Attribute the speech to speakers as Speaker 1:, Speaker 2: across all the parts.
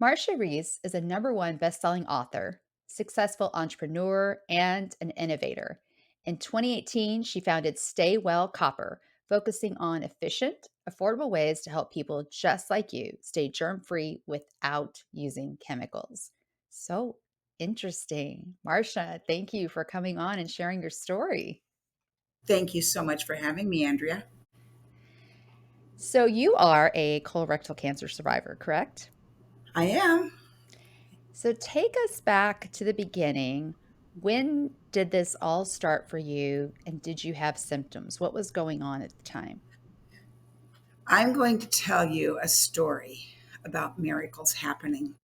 Speaker 1: Marcia Reese is a #1 best-selling author, successful entrepreneur, and an innovator. In 2018, she founded Stay Well Copper, focusing on efficient, affordable ways to help people just like you stay germ-free without using chemicals. So interesting. Marcia, thank you for coming on and sharing your story.
Speaker 2: Thank you so much for having me, Andrea.
Speaker 1: So you are a colorectal cancer survivor, correct?
Speaker 2: I am.
Speaker 1: So take us back to the beginning. When did this all start for you, and did you have symptoms? What was going on at the time?
Speaker 2: I'm going to tell you a story about miracles happening.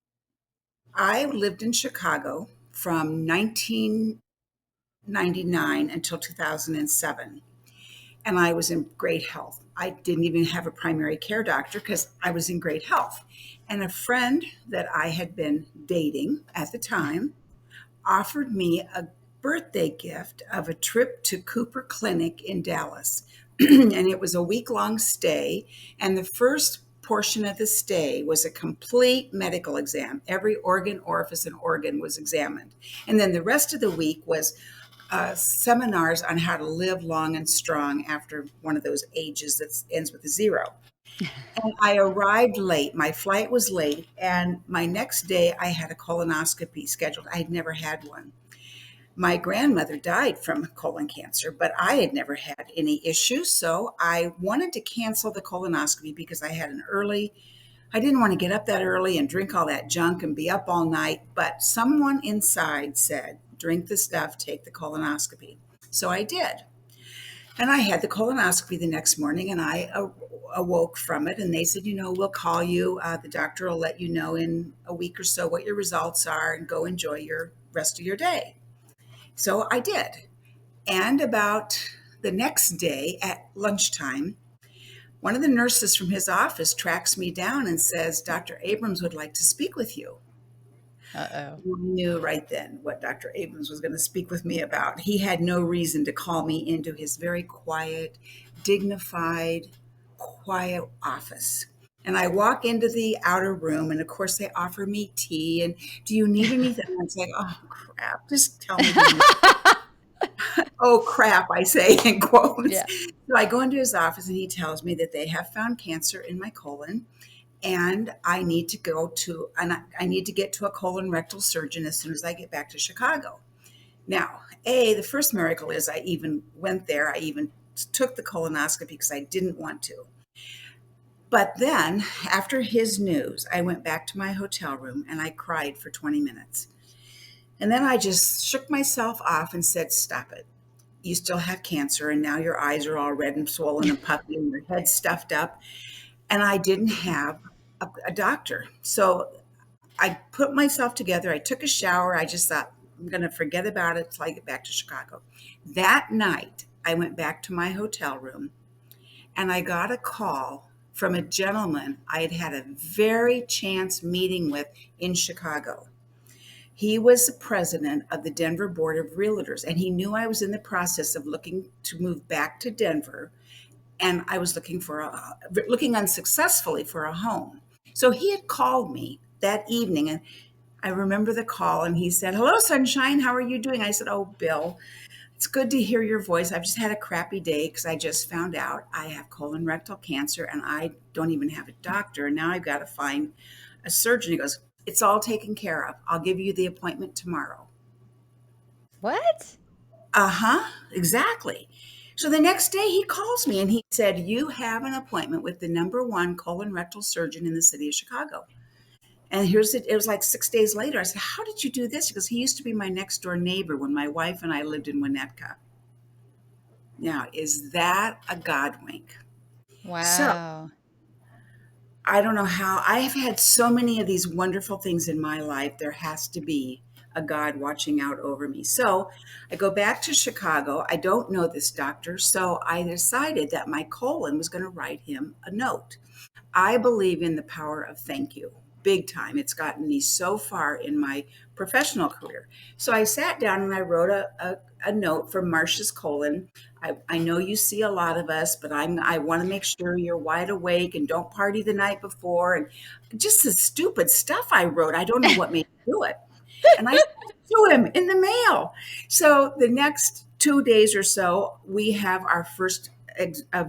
Speaker 2: I lived in Chicago from 1999 until 2007, and I was in great health. I didn't even have a primary care doctor because I was in great health. And a friend that I had been dating at the time offered me a birthday gift of a trip to Cooper Clinic in Dallas. And it was a week-long stay. And the first portion of the stay was a complete medical exam. Every organ, orifice, and organ was examined. And then the rest of the week was seminars on how to live long and strong after one of those ages that ends with a zero. And I arrived late. My flight was late. And my next day, I had a colonoscopy scheduled. I had never had one. My grandmother died from colon cancer, but I had never had any issues. So I wanted to cancel the colonoscopy because I didn't want to get up that early and drink all that junk and be up all night. But someone inside said, drink the stuff, take the colonoscopy. So I did. And I had the colonoscopy the next morning and I awoke from it. And they said, we'll call you. The doctor will let you know in a week or so what your results are and go enjoy your rest of your day. So I did. And about the next day at lunchtime, one of the nurses from his office tracks me down and says, Dr. Abrams would like to speak with you.
Speaker 1: Uh-oh.
Speaker 2: I knew right then what Dr. Abrams was going to speak with me about. He had no reason to call me into his very quiet, dignified, quiet office. And I walk into the outer room, and of course, they offer me tea. And do you need anything? I say, oh, crap, just tell me the oh crap, I say in quotes.
Speaker 1: Yeah.
Speaker 2: So I go into his office and he tells me that they have found cancer in my colon and I need to I need to get to a colon rectal surgeon as soon as I get back to Chicago. Now, the first miracle is I even went there. I even took the colonoscopy because I didn't want to. But then after his news, I went back to my hotel room and I cried for 20 minutes. And then I just shook myself off and said, stop it. You still have cancer and now your eyes are all red and swollen and puffy and your head's stuffed up. And I didn't have a doctor. So I put myself together. I took a shower. I just thought, I'm going to forget about it till I get back to Chicago. That night, I went back to my hotel room and I got a call from a gentleman I had had a very chance meeting with in Chicago. He was the president of the Denver Board of Realtors, and he knew I was in the process of looking to move back to Denver, and I was looking unsuccessfully for a home. So he had called me that evening, and I remember the call, and he said, "Hello, Sunshine. How are you doing?" I said, "Oh, Bill, it's good to hear your voice. I've just had a crappy day because I just found out I have colon rectal cancer, and I don't even have a doctor. And now I've got to find a surgeon." He goes, "It's all taken care of. I'll give you the appointment tomorrow."
Speaker 1: What?
Speaker 2: Uh-huh, exactly. So the next day he calls me and he said, "You have an appointment with the #1 colon rectal surgeon in the city of Chicago." And it was like 6 days later. I said, "How did you do this?" Because he used to be my next door neighbor when my wife and I lived in Winnetka. Now, is that a God wink? So
Speaker 1: Wow.
Speaker 2: I don't know how. I have had so many of these wonderful things in my life. There has to be a God watching out over me. So I go back to Chicago. I don't know this doctor. So I decided that my colon was going to write him a note. I believe in the power of thank you. big time. It's gotten me so far in my professional career. So I sat down and I wrote a note from Marcia's colon. I know you see a lot of us, but I want to make sure you're wide awake and don't party the night before. And just the stupid stuff I wrote. I don't know what made me do it. And I sent it to him in the mail. So the next 2 days or so, we have our first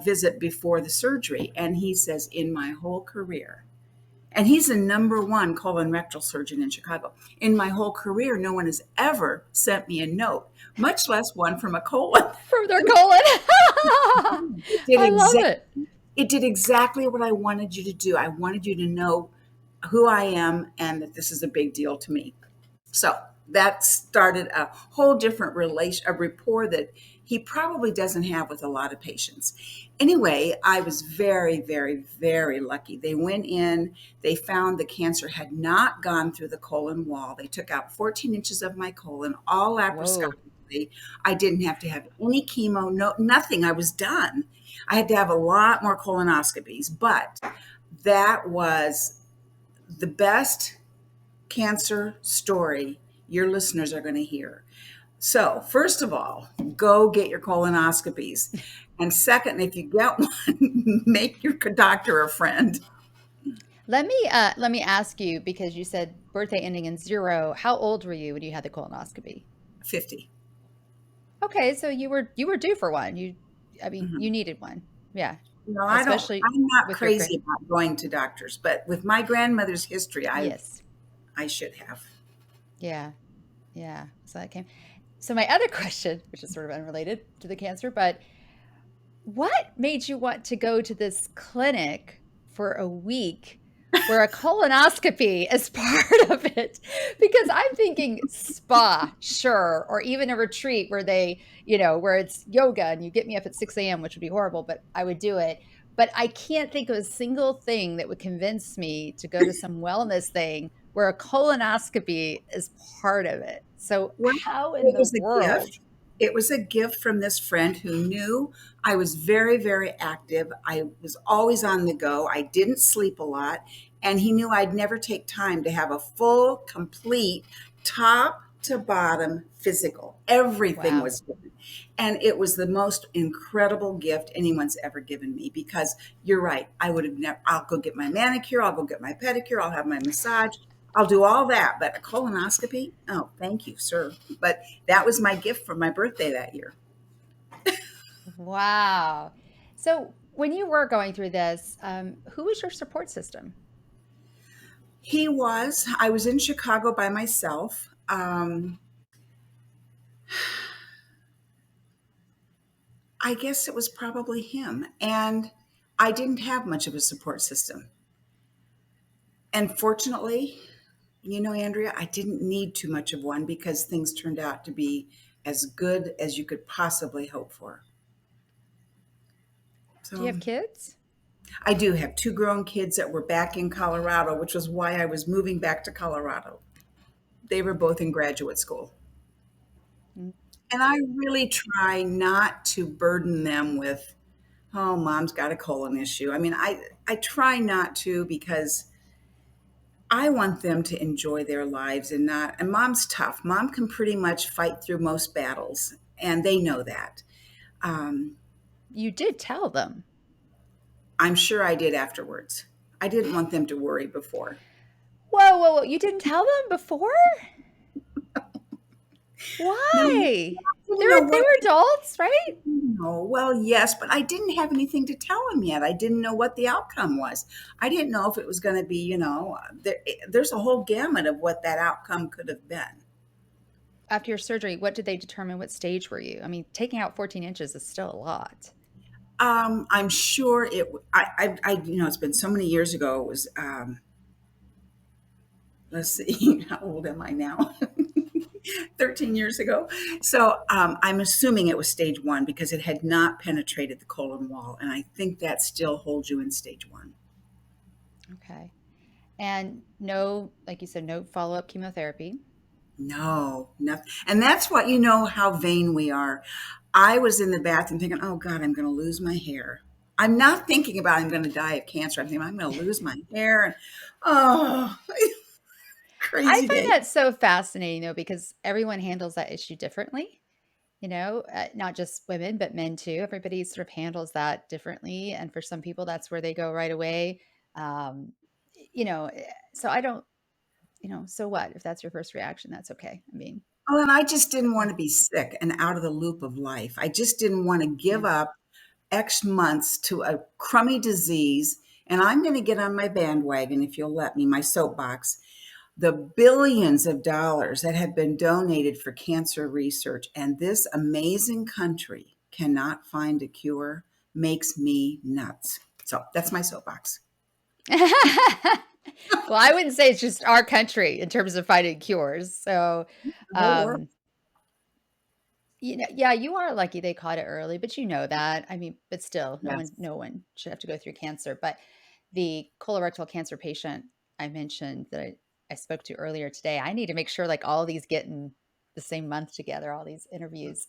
Speaker 2: visit before the surgery. And he says, in my whole career, and he's the number one colon rectal surgeon in Chicago. In my whole career, no one has ever sent me a note, much less one from a colon.
Speaker 1: From their colon.
Speaker 2: It did,
Speaker 1: I love it.
Speaker 2: it did exactly what I wanted you to do. I wanted you to know who I am and that this is a big deal to me. So that started a whole different a rapport that he probably doesn't have with a lot of patients. Anyway, I was very, very, very lucky. They went in, they found the cancer had not gone through the colon wall. They took out 14 inches of my colon, all
Speaker 1: Whoa.
Speaker 2: laparoscopically. I didn't have to have any chemo, no, nothing. I was done. I had to have a lot more colonoscopies, but that was the best cancer story your listeners are going to hear. So, first of all, go get your colonoscopies. And second, if you get one, make your doctor a friend.
Speaker 1: Let me ask you, because you said birthday ending in 0. How old were you when you had the colonoscopy?
Speaker 2: 50.
Speaker 1: Okay, so you were due for one. I mean,
Speaker 2: Mhm.
Speaker 1: you needed one. Yeah,
Speaker 2: No,
Speaker 1: especially
Speaker 2: I'm not
Speaker 1: with your
Speaker 2: crazy
Speaker 1: grand.
Speaker 2: about going to doctors, but with my grandmother's history,
Speaker 1: Yes.
Speaker 2: I should have.
Speaker 1: Yeah. Yeah. So that came. So my other question, which is sort of unrelated to the cancer, but what made you want to go to this clinic for a week where a colonoscopy is part of it? Because I'm thinking spa, sure, or even a retreat where where it's yoga and you get me up at 6 a.m., which would be horrible, but I would do it. But I can't think of a single thing that would convince me to go to some wellness thing where a colonoscopy is part of it. So,
Speaker 2: Well,
Speaker 1: how in
Speaker 2: it
Speaker 1: the
Speaker 2: was a
Speaker 1: world?
Speaker 2: gift. It was a gift from this friend who knew I was very, very active. I was always on the go. I didn't sleep a lot. And he knew I'd never take time to have a full, complete, top to bottom physical. Everything
Speaker 1: Wow.
Speaker 2: was given. And it was the most incredible gift anyone's ever given me because you're right. I would have never, I'll go get my manicure, I'll go get my pedicure, I'll have my massage. I'll do all that, but a colonoscopy? Oh, thank you, sir. But that was my gift for my birthday that year.
Speaker 1: Wow. So when you were going through this, who was your support system?
Speaker 2: I was in Chicago by myself. I guess it was probably him. And I didn't have much of a support system. And fortunately, Andrea, I didn't need too much of one because things turned out to be as good as you could possibly hope for.
Speaker 1: Do you
Speaker 2: So
Speaker 1: have kids?
Speaker 2: I do have two grown kids that were back in Colorado, which was why I was moving back to Colorado. They were both in graduate school.
Speaker 1: Mm.
Speaker 2: And I really try not to burden them with, oh, mom's got a colon issue. I mean, I try not to because I want them to enjoy their lives and not, and mom's tough. Mom can pretty much fight through most battles, and they know that. Um,
Speaker 1: You did tell them.
Speaker 2: I'm sure I did afterwards. I didn't want them to worry before.
Speaker 1: Whoa, whoa, whoa. You didn't tell them before?
Speaker 2: No, I
Speaker 1: Why?
Speaker 2: didn't know
Speaker 1: They
Speaker 2: what.
Speaker 1: were adults, right?
Speaker 2: No, well, yes, but I didn't have anything to tell him yet. I didn't know what the outcome was. I didn't know if it was going to be, there's a whole gamut of what that outcome could have been.
Speaker 1: After your surgery, what did they determine? What stage were you? I mean, taking out 14 inches is still a lot.
Speaker 2: I'm sure it's been so many years ago. It was, let's see, how old am I now? 13 years ago. So I'm assuming it was stage one because it had not penetrated the colon wall. And I think that still holds you in stage one.
Speaker 1: Okay. And no, like you said, no follow-up chemotherapy.
Speaker 2: No, nothing. And that's what, how vain we are. I was in the bathroom thinking, oh God, I'm going to lose my hair. I'm not thinking about I'm going to die of cancer. I'm thinking I'm going to lose my hair. And, oh.
Speaker 1: I
Speaker 2: crazy
Speaker 1: find
Speaker 2: day.
Speaker 1: that so fascinating though, because everyone handles that issue differently. Not just women, but men too. Everybody sort of handles that differently. And for some people, that's where they go right away. Um, so I don't, so what? If that's your first reaction, that's okay. I mean,
Speaker 2: Oh, and I just didn't want
Speaker 1: yeah,
Speaker 2: to be sick and out of the loop of life. I just didn't want to
Speaker 1: yeah.
Speaker 2: give up X months to a crummy disease. And I'm going to get on my bandwagon, if you'll let me, my soapbox. The billions of dollars that have been donated for cancer research, and this amazing country cannot find a cure makes me nuts. So that's my soapbox.
Speaker 1: Well, I wouldn't say it's just our country in terms of finding cures. So,
Speaker 2: The whole world.
Speaker 1: um, yeah, you are lucky they caught it early, but you know that. I mean, but still, no one
Speaker 2: Yes.
Speaker 1: no one should have to go through cancer. But the colorectal cancer patient I mentioned that I spoke to earlier today, I need to make sure like all these get in the same month together, all these interviews.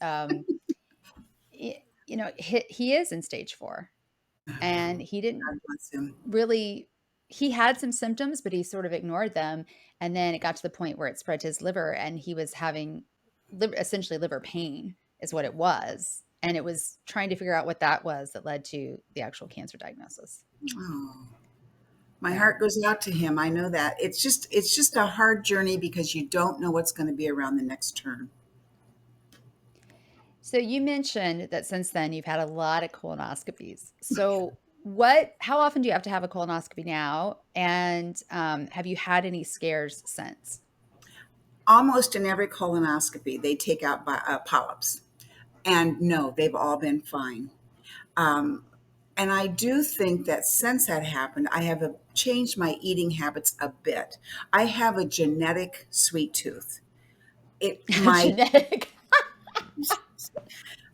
Speaker 1: He is in stage 4 and he didn't
Speaker 2: God bless him.
Speaker 1: really he had some symptoms, but he sort of ignored them, and then it got to the point where it spread to his liver, and he was having essentially liver pain is what it was, and it was trying to figure out what that was that led to the actual cancer diagnosis.
Speaker 2: Oh, my
Speaker 1: Yeah.
Speaker 2: heart goes out to him. I know that. It's just a hard journey because you don't know what's going to be around the next turn.
Speaker 1: So you mentioned that since then you've had a lot of colonoscopies. So how often do you have to have a colonoscopy now? And have you had any scares since?
Speaker 2: Almost in every colonoscopy, they take out polyps. And no, they've all been fine. Um, and I do think that since that happened, I have changed my eating habits a bit. I have a genetic sweet tooth. It my
Speaker 1: Genetic.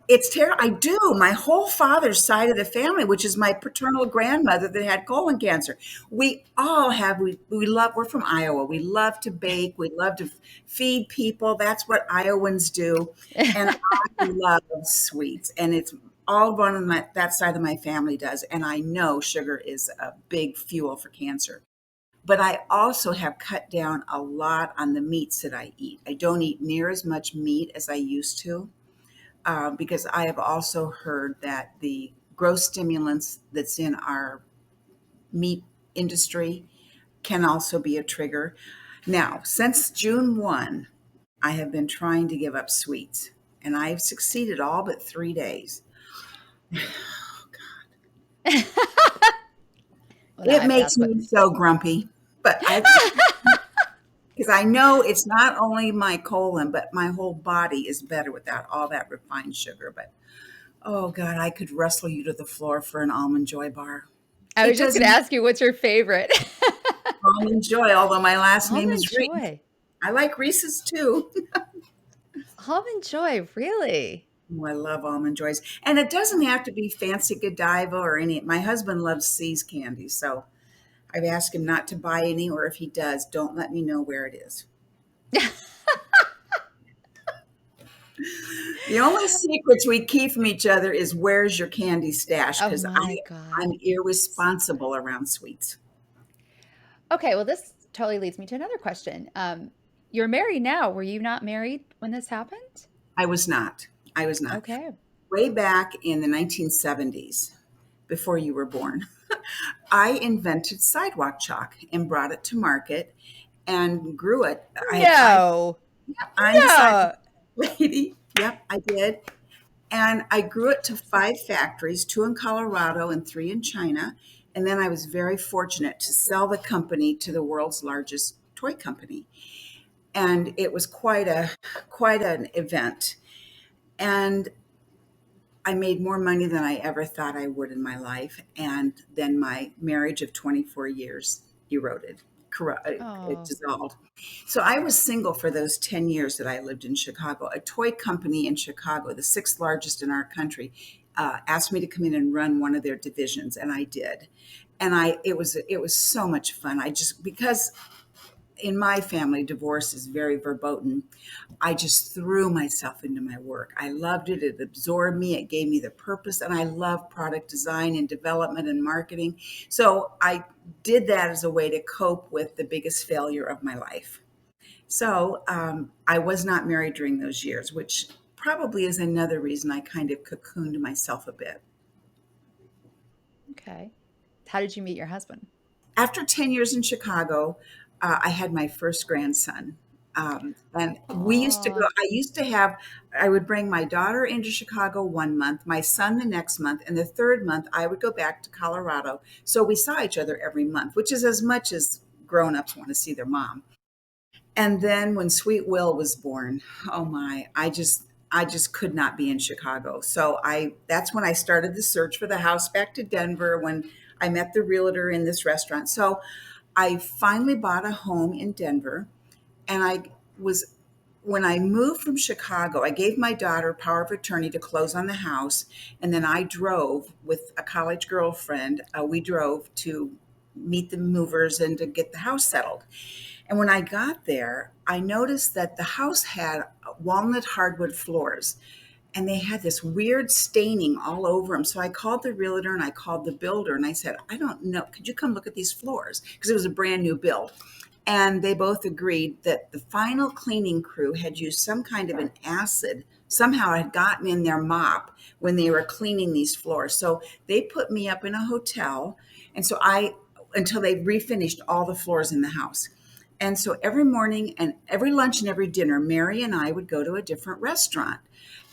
Speaker 2: It's terrible. I do. My whole father's side of the family, which is my paternal grandmother that had colon cancer. We all have, we love, we're from Iowa. We love to bake. We love to feed people. That's what Iowans do. And I love sweets. And it's all one of that side of my family does. And I know sugar is a big fuel for cancer. But I also have cut down a lot on the meats that I eat. I don't eat near as much meat as I used to because I have also heard that the growth stimulants that's in our meat industry can also be a trigger. Now, since June 1, I have been trying to give up sweets, and I've succeeded all but 3 days.
Speaker 1: Well, now I
Speaker 2: It
Speaker 1: have to
Speaker 2: makes
Speaker 1: ask what
Speaker 2: me so grumpy, but because I know it's not only my colon, but my whole body is better without all that refined sugar. But oh God, I could wrestle you to the floor for an almond joy bar.
Speaker 1: I
Speaker 2: It
Speaker 1: was just gonna
Speaker 2: doesn't
Speaker 1: ask you what's your favorite?
Speaker 2: almond joy, although my last name
Speaker 1: Almond
Speaker 2: is Reese.
Speaker 1: Joy.
Speaker 2: I like Reese's too.
Speaker 1: Almond Joy, really?
Speaker 2: Oh, I love almond joys. And it doesn't have to be fancy Godiva or any. My husband loves See's candy, so I've asked him not to buy any, or if he does, don't let me know where it is. The only secrets we keep from each other is where's your candy stash,
Speaker 1: Oh
Speaker 2: because
Speaker 1: my god.
Speaker 2: I'm irresponsible around sweets.
Speaker 1: Okay, well, this totally leads me to another question. You're married now. Were you not married when this happened?
Speaker 2: I was not. I was not.
Speaker 1: Okay.
Speaker 2: Way back in the 1970s, before you were born, I invented sidewalk chalk and brought it to market and grew it. I had five.
Speaker 1: No.
Speaker 2: I'm the sidewalk
Speaker 1: No.
Speaker 2: lady. Yep, I did. And I grew it to 5 factories, 2 in Colorado and 3 in China. And then I was very fortunate to sell the company to the world's largest toy company. And it was quite an event. And I made more money than I ever thought I would in my life. And then my marriage of 24 years eroded, it
Speaker 1: Oh.
Speaker 2: dissolved. So I was single for those 10 years that I lived in Chicago. A toy company in Chicago, the sixth largest in our country, asked me to come in and run one of their divisions, and I did. And it was so much fun. I just because in my family, divorce is very verboten. I just threw myself into my work. I loved it. It absorbed me. It gave me the purpose. And I love product design and development and marketing. So I did that as a way to cope with the biggest failure of my life. So I was not married during those years, which probably is another reason I kind of cocooned myself a bit.
Speaker 1: Okay. How did you meet your husband?
Speaker 2: After 10 years in Chicago, I had my first grandson. And we used to go,
Speaker 1: Oh,
Speaker 2: I would bring my daughter into Chicago 1 month, my son the next month, and the third month I would go back to Colorado. So we saw each other every month, which is as much as grown-ups want to see their mom. And then when Sweet Will was born, oh my, I just could not be in Chicago. So I that's when I started the search for the house back to Denver when I met the realtor in this restaurant. So I finally bought a home in Denver, and I was when I moved from Chicago, I gave my daughter power of attorney to close on the house, and then I drove with a college girlfriend. We drove to meet the movers and to get the house settled. And when I got there, I noticed that the house had walnut hardwood floors, and they had this weird staining all over them. So I called the realtor and I called the builder and I said, I don't know, could you come look at these floors? Because it was a brand new build. And they both agreed that the final cleaning crew had used some kind of an acid, somehow had gotten in their mop when they were cleaning these floors. So they put me up in a hotel. And so until they refinished all the floors in the house. And so every morning and every lunch and every dinner, Mary and I would go to a different restaurant.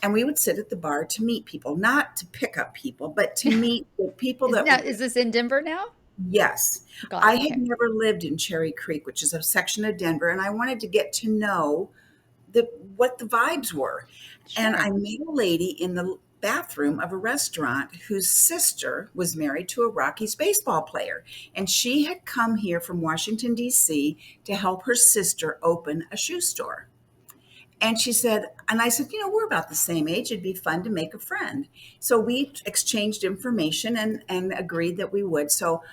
Speaker 2: And we would sit at the bar to meet people, not to pick up people, but to meet the people
Speaker 1: is
Speaker 2: that
Speaker 1: now
Speaker 2: were,
Speaker 1: is this in Denver now?
Speaker 2: yes.
Speaker 1: Got
Speaker 2: I
Speaker 1: it.
Speaker 2: had
Speaker 1: Okay.
Speaker 2: never lived in Cherry Creek, which is a section of Denver, and I wanted to get to know what the vibes were. And I
Speaker 1: Sure.
Speaker 2: met a lady in the bathroom of a restaurant whose sister was married to a Rockies baseball player. And she had come here from Washington, D.C. to help her sister open a shoe store. And she said, and I said, we're about the same age. It'd be fun to make a friend. So we exchanged information and agreed that we would. So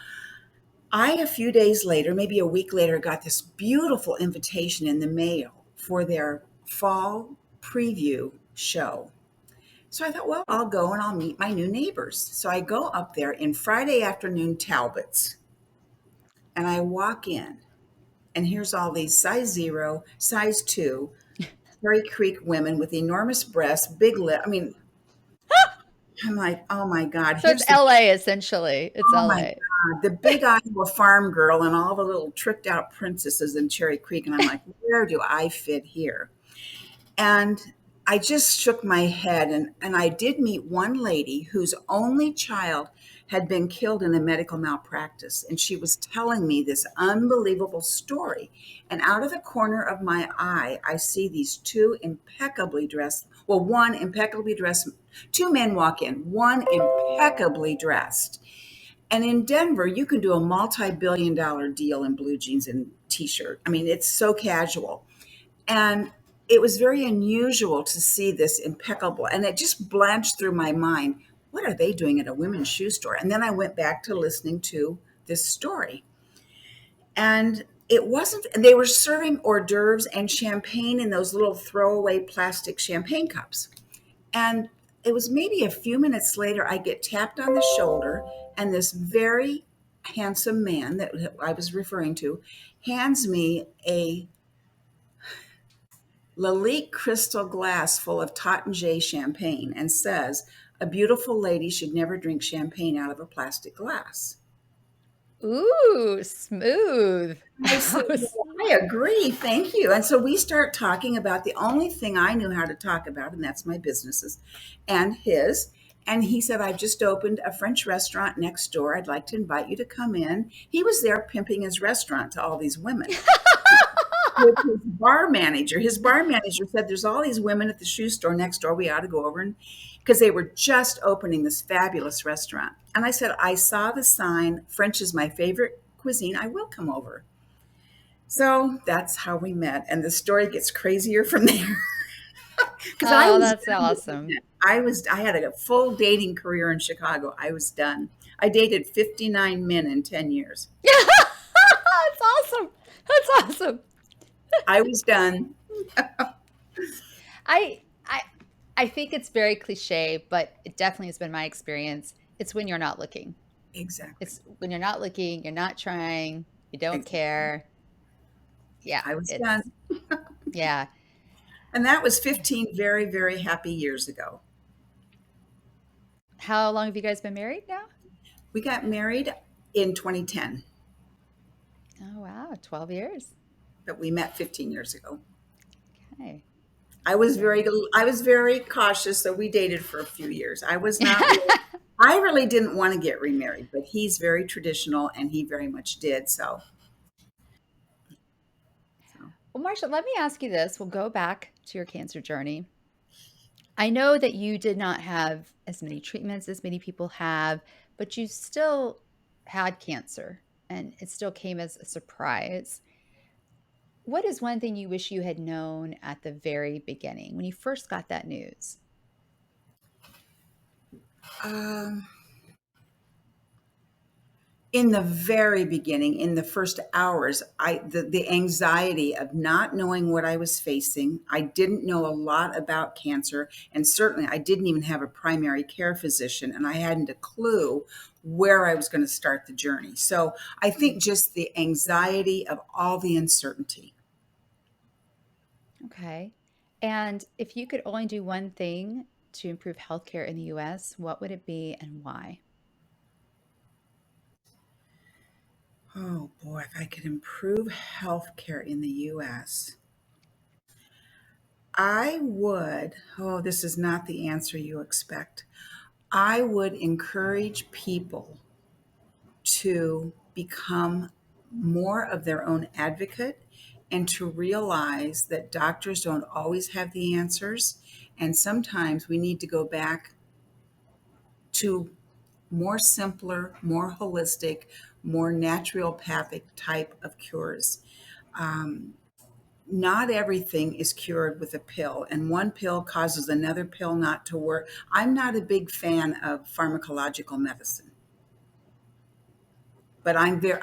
Speaker 2: a few days later, maybe a week later, got this beautiful invitation in the mail for their fall preview show. So I thought, well, I'll go and I'll meet my new neighbors. So I go up there in Friday afternoon Talbots, and I walk in, and here's all these size zero, size two, Cherry Creek women with enormous breasts, big lip. I mean, I'm like, oh my God,
Speaker 1: So it's
Speaker 2: here's the
Speaker 1: LA essentially. It's
Speaker 2: oh my
Speaker 1: LA.
Speaker 2: God, the big Iowa farm girl and all the little tricked out princesses in Cherry Creek. And I'm like, where do I fit here? And I just shook my head. And I did meet one lady whose only child had been killed in a medical malpractice. And she was telling me this unbelievable story. And out of the corner of my eye, I see these two impeccably dressed, well, one impeccably dressed, two men walk in, one impeccably dressed. And in Denver, you can do a multi-billion-dollar deal in blue jeans and t-shirt. I mean, it's so casual. And it was very unusual to see this impeccable, and it just blanched through my mind. What are they doing at a women's shoe store? And then I went back to listening to this story. And it wasn't, they were serving hors d'oeuvres and champagne in those little throwaway plastic champagne cups. And it was maybe a few minutes later, I get tapped on the shoulder, and this very handsome man that I was referring to hands me a Lalique crystal glass full of Taittinger champagne and says, a beautiful lady should never drink champagne out of a plastic glass.
Speaker 1: Ooh, smooth.
Speaker 2: I said, well, I agree. Thank you. And so we start talking about the only thing I knew how to talk about, and that's my businesses and his. And he said, I've just opened a French restaurant next door. I'd like to invite you to come in. He was there pimping his restaurant to all these women with his bar manager. His bar manager said, there's all these women at the shoe store next door. We ought to go over and because they were just opening this fabulous restaurant. And I said, I saw the sign, French is my favorite cuisine. I will come over. So that's how we met. And the story gets crazier from there. Because I
Speaker 1: Oh,
Speaker 2: was
Speaker 1: that's
Speaker 2: done with
Speaker 1: awesome.
Speaker 2: it. I had a full dating career in Chicago. I was done. I dated 59 men in 10 years.
Speaker 1: That's awesome. That's awesome.
Speaker 2: I was done.
Speaker 1: I I think it's very cliche, but it definitely has been my experience. It's when you're not looking.
Speaker 2: Exactly.
Speaker 1: It's when you're not looking, you're not trying, you don't
Speaker 2: Exactly.
Speaker 1: care. Yeah,
Speaker 2: I was
Speaker 1: it's
Speaker 2: done.
Speaker 1: Yeah.
Speaker 2: And that was 15 very, very happy years ago.
Speaker 1: How long have you guys been married now?
Speaker 2: We got married in 2010,
Speaker 1: Oh, wow. 12 years.
Speaker 2: but we met 15 years ago.
Speaker 1: Okay.
Speaker 2: I was very
Speaker 1: Very.
Speaker 2: I was very cautious, so we dated for a few years. I really didn't want to get remarried, but he's very traditional and he very much did. So
Speaker 1: Well, Marcia, let me ask you this. We'll go back to your cancer journey. I know that you did not have as many treatments as many people have, but you still had cancer and it still came as a surprise. What is one thing you wish you had known at the very beginning when you first got that news?
Speaker 2: um, in the very beginning, in the first hours, the anxiety of not knowing what I was facing. I didn't know a lot about cancer, and certainly I didn't even have a primary care physician, and I hadn't a clue where I was going to start the journey. So I think just the anxiety of all the uncertainty.
Speaker 1: Okay. And if you could only do one thing to improve healthcare in the US, what would it be and why?
Speaker 2: Oh boy, if I could improve healthcare in the US, I would. Oh, this is not the answer you expect. I would encourage people to become more of their own advocate and to realize that doctors don't always have the answers. And sometimes we need to go back to more simpler, more holistic, more naturopathic type of cures. Um, Not everything is cured with a pill, and one pill causes another pill not to work. I'm not a big fan of pharmacological medicine. But I'm very,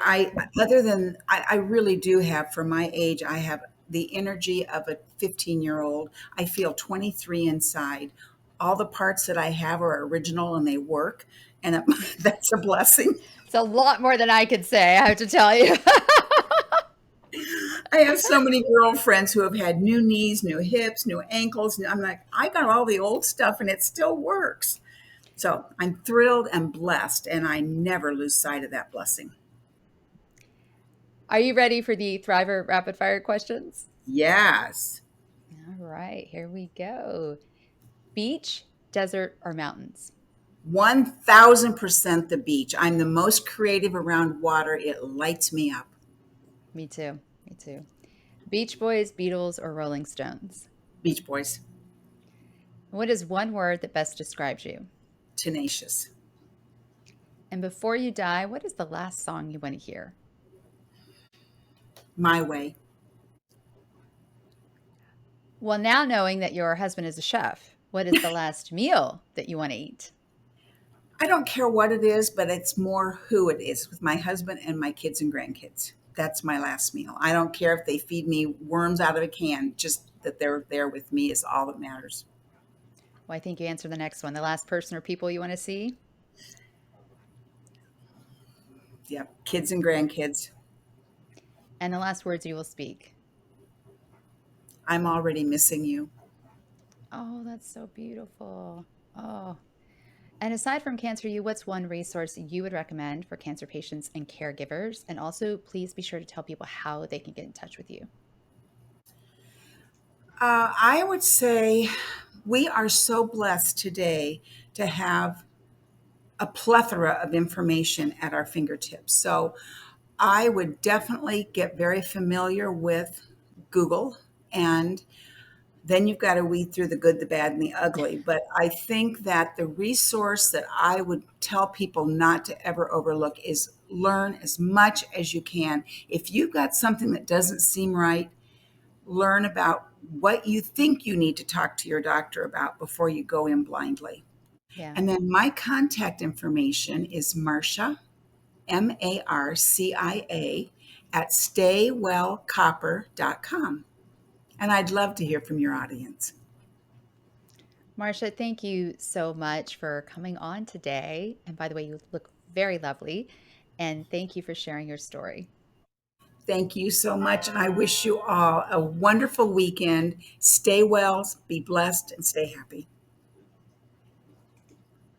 Speaker 2: other than, I really do have, for my age, I have the energy of a 15-year-old. I feel 23 inside. All the parts that I have are original and they work. And that's a blessing.
Speaker 1: It's a lot more than I could say, I have to tell you.
Speaker 2: I have so many girlfriends who have had new knees, new hips, new ankles. I'm like, I got all the old stuff and it still works. So I'm thrilled and blessed, and I never lose sight of that blessing.
Speaker 1: Are you ready for the Thriver rapid fire questions?
Speaker 2: Yes.
Speaker 1: All right, here we go. Beach, desert, or mountains?
Speaker 2: 1000% the beach. I'm the most creative around water. It lights me up.
Speaker 1: Me too. Me too. Beach Boys, Beatles, or Rolling Stones?
Speaker 2: Beach Boys,
Speaker 1: What is one word that best describes you?
Speaker 2: tenacious.
Speaker 1: And before you die, what is the last song you want to hear?
Speaker 2: My way.
Speaker 1: Well, now knowing that your husband is a chef, what is the last meal that you want to eat?
Speaker 2: I don't care what it is, but it's more who it is with my husband and my kids and grandkids. That's my last meal. I don't care if they feed me worms out of a can, just that they're there with me is all that matters.
Speaker 1: Well, I think you answered the next one. The last person or people you want to see?
Speaker 2: Yep. Kids and grandkids.
Speaker 1: And the last words you will speak.
Speaker 2: I'm already missing you.
Speaker 1: Oh, that's so beautiful. Oh. And aside from Cancer U, what's one resource you would recommend for cancer patients and caregivers? And also, please be sure to tell people how they can get in touch with you.
Speaker 2: I would say we are so blessed today to have a plethora of information at our fingertips. So I would definitely get very familiar with Google, and then you've got to weed through the good, the bad, and the ugly. But I think that the resource that I would tell people not to ever overlook is learn as much as you can. If you've got something that doesn't seem right, learn about what you think you need to talk to your doctor about before you go in blindly.
Speaker 1: Yeah.
Speaker 2: And then my contact information is Marcia, Marcia, at staywellcopper.com. And I'd love to hear from your audience.
Speaker 1: Marcia, thank you so much for coming on today. And by the way, you look very lovely. And thank you for sharing your story.
Speaker 2: Thank you so much. And I wish you all a wonderful weekend. Stay well, be blessed, and stay happy.